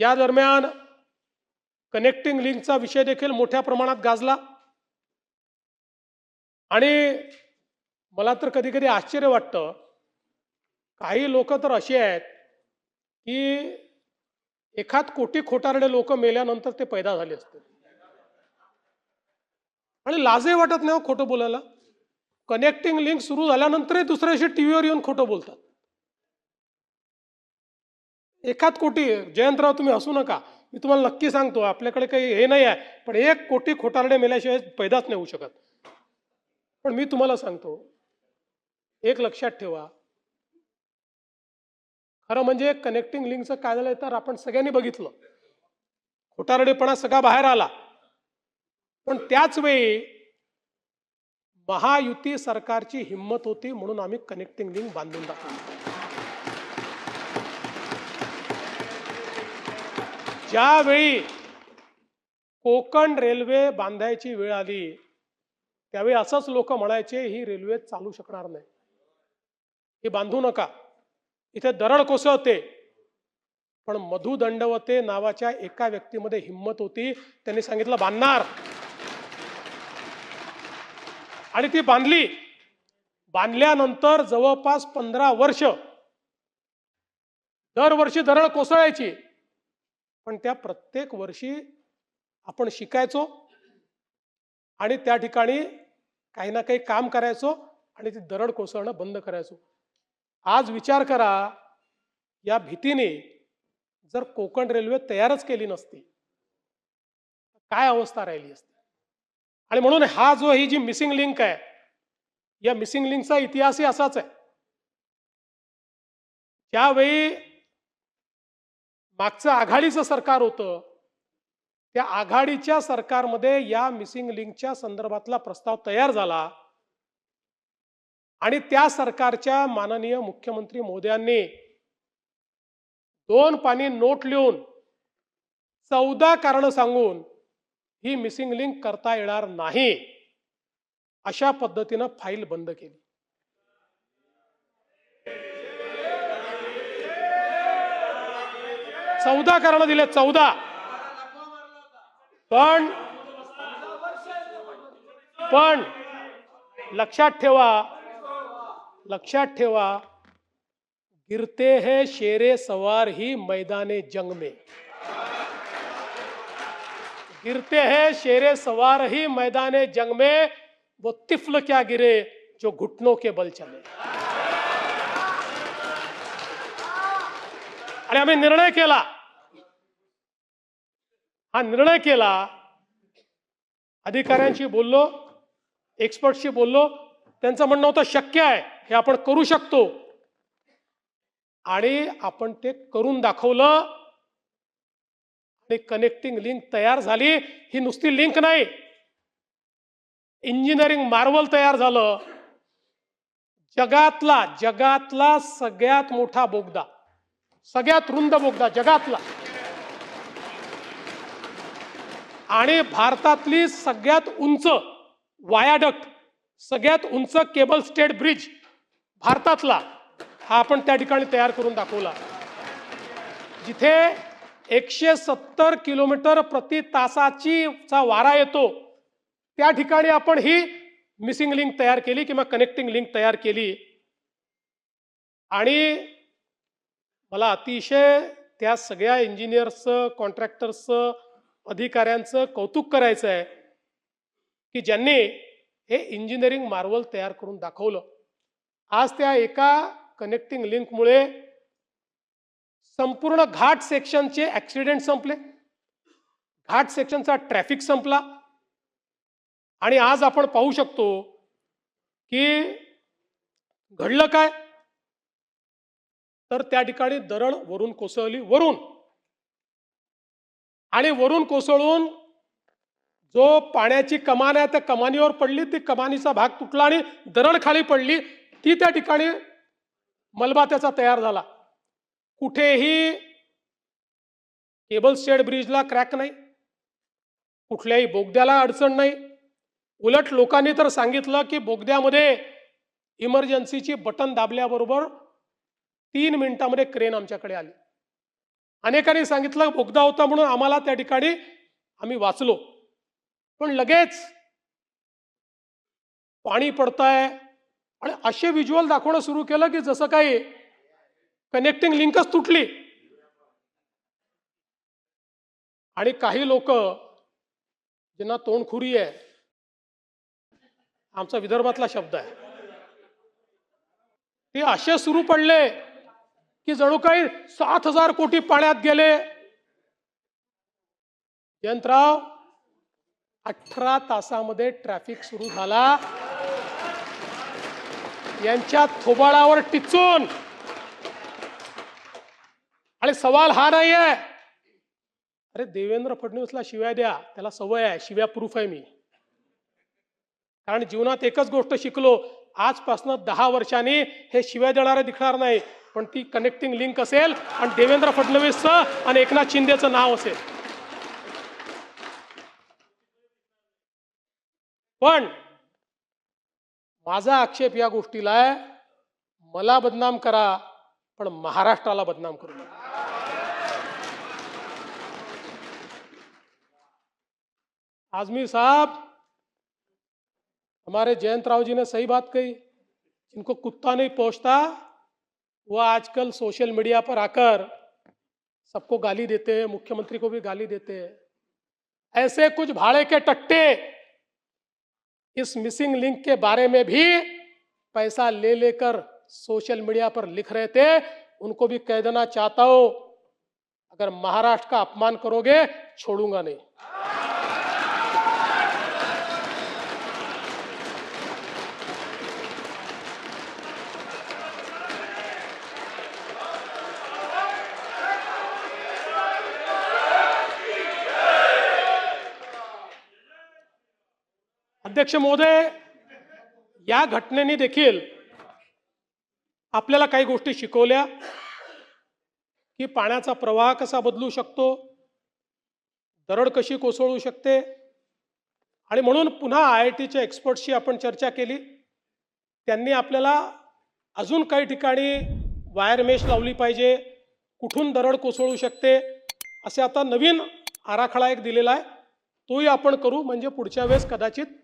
या दरम्यान कनेक्टिंग लिंकचा विषय देखील मोठ्या प्रमाणात गाजला आणि मला तर कधी कधी आश्चर्य वाटतं, काही लोक तर असे आहेत की एखाद कोटी खोटारडे लोक मेल्यानंतर ते पैदा झाले असते आणि लाजही वाटत नाही हो खोटं बोलायला. कनेक्टिंग लिंक सुरू झाल्यानंतरही दुसऱ्या दिवशी टीव्हीवर येऊन खोटं बोलतात. एखाद कोटी, जयंतराव तुम्ही हसू नका, मी तुम्हाला नक्की सांगतो आपल्याकडे काही हे नाही आहे, पण 1 कोटी खोटारडे मेल्याशिवाय पैदाच नाही होऊ शकत. पण मी तुम्हाला सांगतो, एक लक्षात ठेवा, खरं म्हणजे कनेक्टिंग लिंकचं काय झालं तर आपण सगळ्यांनी बघितलं, खोटारडेपणा सगळा बाहेर आला. पण त्याच वेळी महायुती सरकारची हिंमत होती म्हणून आम्ही कनेक्टिंग लिंक बांधून दाखवली. ज्यावेळी कोकण रेल्वे बांधायची वेळ आली त्यावेळी असंच लोक म्हणायचे ही रेल्वे चालू शकणार नाही, ही बांधू नका, इथे दरड कोसळते. पण मधु दंडवते नावाच्या एका व्यक्तीमध्ये हिंमत होती, त्यांनी सांगितलं बांधणार, आणि ती बांधली. बांधल्यानंतर जवळपास 15 वर्ष दरवर्षी दरड कोसळायची, पण त्या प्रत्येक वर्षी आपण शिकायचो आणि त्या ठिकाणी काही ना काही काम करायचो आणि ती दरड कोसळणं बंद करायचो. आज विचार करा, या भीतीने जर कोकण रेल्वे तयारच केली नसती काय अवस्था राहिली असती. आणि म्हणून ही जी मिसिंग लिंक आहे, या मिसिंग लिंकचा इतिहासही असाच आहे. ज्यावेळी मागचं आघाडीचं सरकार होतं, त्या आघाडीच्या सरकारमध्ये या मिसिंग लिंकच्या संदर्भातला प्रस्ताव तयार झाला आणि त्या सरकारच्या माननीय मुख्यमंत्री महोदयांनी 2 पानी नोट लिहून 14 कारण सांगून ही मिसिंग लिंक करता येणार नाही अशा पद्धतीनं फाईल बंद केली. चौदा कारण दिले, 14. पण लक्षात ठेवा, गिरते हैं शेरे सवार ही मैदाने जंग में, गिरते हैं शेरे सवार ही मैदाने जंग में, वो तिफल क्या गिरे जो घुटनों के बल चले. आणि आम्ही निर्णय केला, हा निर्णय केला, अधिकाऱ्यांशी बोललो, एक्सपर्टशी बोललो, त्यांचं म्हणणं होतं शक्य आहे, हे आपण करू शकतो, आणि आपण ते करून दाखवलं आणि कनेक्टिंग लिंक तयार झाली. ही नुसती लिंक नाही, इंजिनिअरिंग मार्वल तयार झालं. जगातला सगळ्यात मोठा बोगदा, सगळ्यात रुंद बोगदा जगातला, आणि भारतातली सगळ्यात उंच वायाडक्ट, सगळ्यात उंच केबल स्टेड ब्रिज भारतातला, हा आपण त्या ठिकाणी तयार करून दाखवला. जिथे 170 किलोमीटर प्रति तासाचा वारा येतो, त्या ठिकाणी आपण ही मिसिंग लिंक तयार केली किंवा कनेक्टिंग लिंक तयार केली. आणि मला अतिशय त्या सगळ्या इंजिनियर्सचं, कॉन्ट्रॅक्टर्सचं, अधिकाऱ्यांचं कौतुक करायचं आहे की ज्यांनी हे इंजिनिअरिंग मार्वल तयार करून दाखवलं. आज त्या एका कनेक्टिंग लिंकमुळे संपूर्ण घाट सेक्शनचे ऍक्सिडेंट संपले, घाट सेक्शनचा ट्रॅफिक संपला. आणि आज आपण पाहू शकतो की घडलं काय, तर त्या ठिकाणी दरड वरून कोसळली, आणि वरून कोसळून जो पाण्याची कमान आहे त्या कमानीवर पडली, ती कमानीचा भाग तुटला आणि दरड खाली पडली. ती त्या ठिकाणी मलबा त्याचा तयार झाला. कुठेही केबल स्टेड ब्रिजला क्रॅक नाही, कुठल्याही बोगद्याला अडचण नाही. उलट लोकांनी तर सांगितलं की बोगद्यामध्ये इमर्जन्सीची बटन दाबल्याबरोबर 3 मिनिटांमध्ये क्रेन आमच्याकडे आली अनेकांनी सांगितलं बोगदा होता म्हणून आम्हाला त्या ठिकाणी आम्ही वाचलो, पण लगेच पाणी पडतंय आणि असे व्हिज्युअल दाखवणं सुरू केलं की जसं काही कनेक्टिंग लिंकच तुटली. आणि काही लोक ज्यांना तोंडखुरी आहे, आमचा विदर्भातला शब्द आहे, ते असे सुरू पडले की जणू काही 7,000 कोटी पाण्यात गेले. जयंतराव, 18 तासामध्ये ट्रॅफिक सुरू झाला. यांच्या थोबाडावर टिचून. आणि सवाल हा नाही आहे, अरे देवेंद्र फडणवीसला शिव्या द्या, त्याला सवय आहे, शिव्या प्रूफ आहे मी. कारण जीवनात एकच गोष्ट शिकलो, आजपासून 10 वर्षांनी हे शिव्या देणारे दिसणार नाही, पण ती कनेक्टिंग लिंक असेल आणि देवेंद्र फडणवीसचं आणि एकनाथ शिंदेचं नाव असेल. पण माझा आक्षेप या गोष्टीला आहे, मला बदनाम करा पण महाराष्ट्राला बदनाम करू नका. आजमी साहब, हमारे जयंतराव जी ने सही बात कही, जिनको कुत्ता नहीं पहुंचता वो आजकल सोशल मीडिया पर आकर सबको गाली देते हैं, मुख्यमंत्री को भी गाली देते हैं. ऐसे कुछ भाड़े के टट्टे इस मिसिंग लिंक के बारे में भी पैसा ले लेकर सोशल मीडिया पर लिख रहे थे. उनको भी कह देना चाहता हूं, अगर महाराष्ट्र का अपमान करोगे छोड़ूंगा नहीं. अध्यक्ष महोदय, या घटनेने देखील आपल्याला काही गोष्टी शिकवल्या की पाण्याचा प्रवाह कसा बदलू शकतो, दरड कशी कोसळू शकते. आणि म्हणून पुन्हा IITच्या एक्सपर्ट्सशी आपण चर्चा केली. त्यांनी आपल्याला अजून काही ठिकाणी वायर मेश लावली पाहिजे, कुठून दरड कोसळू शकते, असे आता नवीन आराखडा एक दिलेला आहे, तोही आपण करू. म्हणजे पुढच्या वेळेस कदाचित